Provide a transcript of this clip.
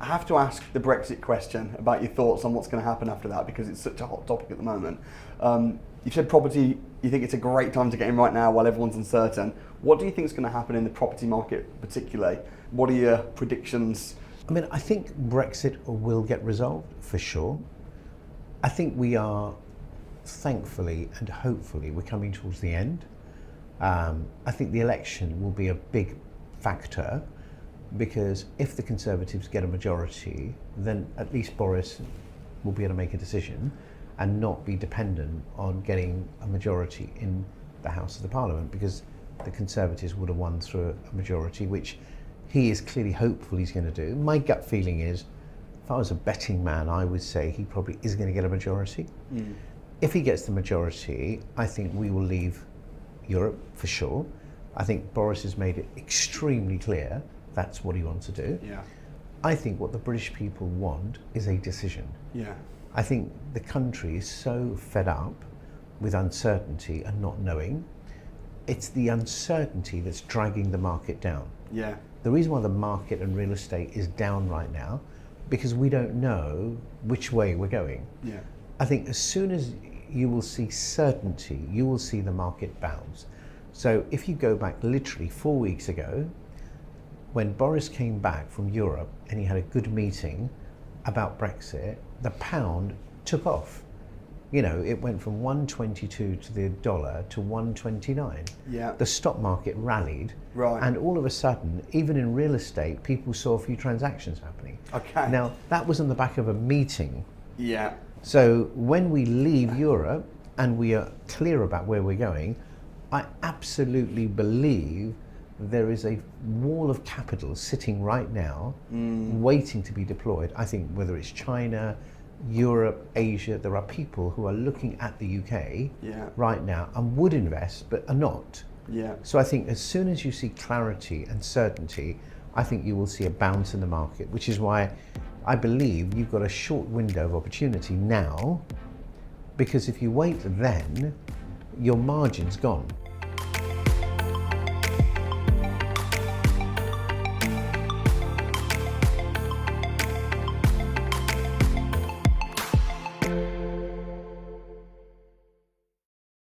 I have to ask the Brexit question about your thoughts on what's going to happen after that, because it's such a hot topic at the moment. You said property, you think it's a great time to get in right now while everyone's uncertain. What do you think is going to happen in the property market particularly? What are your predictions? I mean, I think Brexit will get resolved for sure. I think we are, thankfully and hopefully, we're coming towards the end. I think the election will be a big factor, because if the Conservatives get a majority, then at least Boris will be able to make a decision and not be dependent on getting a majority in the House of the Parliament, because the Conservatives would have won through a majority, which he is clearly hopeful he's going to do. My gut feeling is, if I was a betting man, I would say he probably is going to get a majority. If he gets the majority, I think we will leave Europe for sure. I think Boris has made it extremely clear that's what he wants to do. Yeah. I think what the British people want is a decision. Yeah. I think the country is so fed up with uncertainty and not knowing. It's the uncertainty that's dragging the market down. Yeah. The reason why the market and real estate is down right now, because we don't know which way we're going. Yeah. I think as soon as you will see certainty, you will see the market bounce. So if you go back literally 4 weeks ago, when Boris came back from Europe and he had a good meeting about Brexit, the pound took off. You know, it went from 122 to the dollar to 129. Yeah. The stock market rallied. Right. And all of a sudden, even in real estate, people saw a few transactions happening. Okay. Now, that was on the back of a meeting. Yeah. So when we leave Europe and we are clear about where we're going, I absolutely believe there is a wall of capital sitting right now waiting to be deployed. I think whether it's China, Europe, Asia, there are people who are looking at the UK right now and would invest but are not. Yeah. So I think as soon as you see clarity and certainty, I think you will see a bounce in the market, which is why I believe you've got a short window of opportunity now, because if you wait then, your margin's gone.